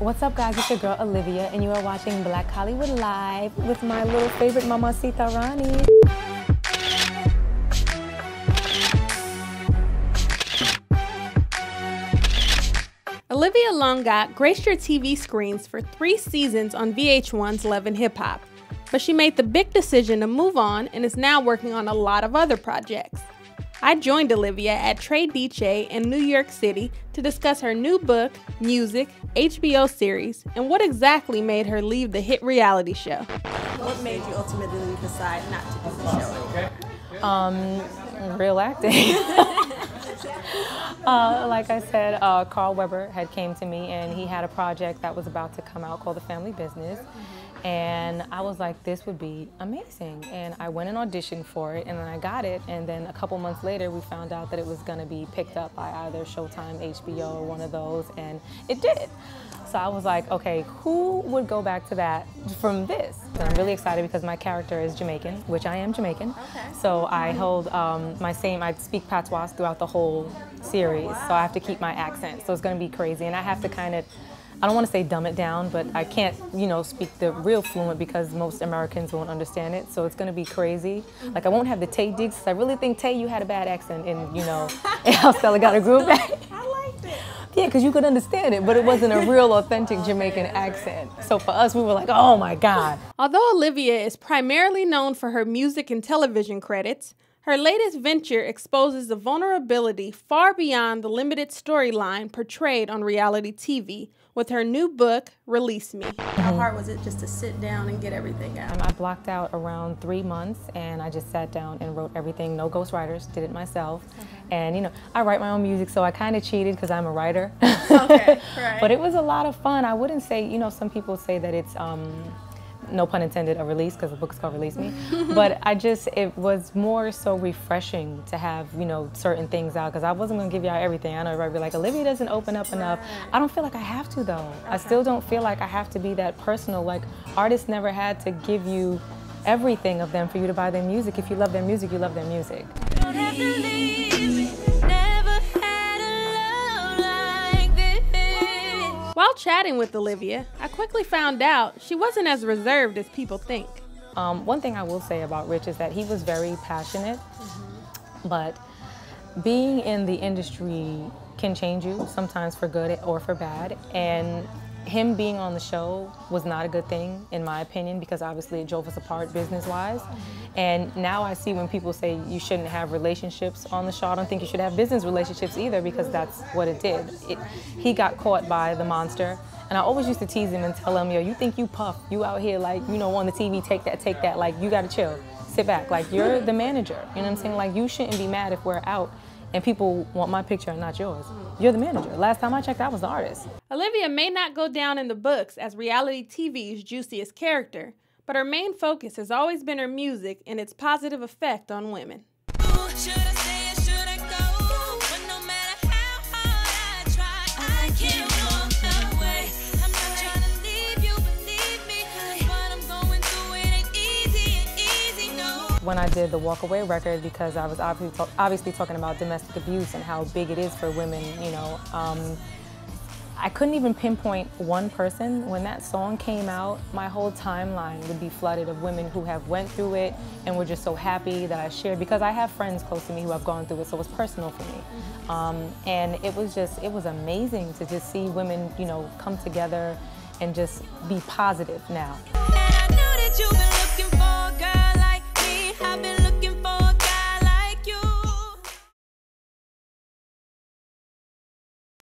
What's up, guys? It's your girl Olivia, and you are watching Black Hollywood Live with my little favorite mamacita, Ronnie. Olivia Longott graced your TV screens for 3 seasons on VH1's Love and Hip Hop, but she made the big decision to move on and is now working on a lot of other projects. I joined Olivia at Trade Dici in New York City to discuss her new book, music, HBO series, and what exactly made her leave the hit reality show. What made you ultimately decide not to do the show? Real acting. Like I said, Carl Weber had came to me and he had a project that was about to come out called The Family Business. And I was like, this would be amazing. And I went and auditioned for it, and then I got it. And then a couple months later, we found out that it was gonna be picked up by either Showtime, HBO, or one of those, and it did. So I was like, okay, who would go back to that from this? And I'm really excited because my character is Jamaican, which I am Jamaican. Okay. So I hold I speak patois throughout the whole series. Wow. So I have to keep my accent. So it's gonna be crazy. And I have to kind of, I don't want to say dumb it down, but I can't, speak the real fluent because most Americans won't understand it. So it's going to be crazy. Like I won't have the Tay digs. I really think Tay, you had a bad accent in, in how Stella got a group back. I liked it. Yeah, because you could understand it, but it wasn't a real authentic Jamaican accent. So for us, we were like, oh my God. Although Olivia is primarily known for her music and television credits, her latest venture exposes the vulnerability far beyond the limited storyline portrayed on reality TV with her new book, Release Me. How hard was it just to sit down and get everything out? I blocked out around 3 months and I just sat down and wrote everything. No ghostwriters, did it myself. Okay. And I write my own music, so I kind of cheated because I'm a writer. Okay, right. But it was a lot of fun. I wouldn't say, some people say that it's, no pun intended, a release, because the book is called Release Me. But it was more so refreshing to have, certain things out, because I wasn't going to give y'all everything. I know everybody be like, Olivia doesn't open up enough. I don't feel like I have to, though. Okay. I still don't feel like I have to be that personal. Like, artists never had to give you everything of them for you to buy their music. If you love their music, you love their music. You don't have to leave me. While chatting with Olivia, I quickly found out she wasn't as reserved as people think. One thing I will say about Rich is that he was very passionate, but being in the industry can change you, sometimes for good or for bad, and him being on the show was not a good thing, in my opinion, because obviously it drove us apart business-wise. And now I see when people say you shouldn't have relationships on the show, I don't think you should have business relationships either, because that's what it did. He got caught by the monster, and I always used to tease him and tell him, yo, you think you puff, you out here like, on the TV, take that, like, you gotta chill, sit back, like, you're the manager, you know what I'm saying? Like, you shouldn't be mad if we're out and people want my picture and not yours. You're the manager. Last time I checked, I was the artist. Olivia may not go down in the books as reality TV's juiciest character, but her main focus has always been her music and its positive effect on women. When I did the Walk Away record, because I was obviously talking about domestic abuse and how big it is for women, I couldn't even pinpoint one person. When that song came out, my whole timeline would be flooded of women who have went through it and were just so happy that I shared, because I have friends close to me who have gone through it, so it was personal for me. And it was amazing to just see women, come together and just be positive now.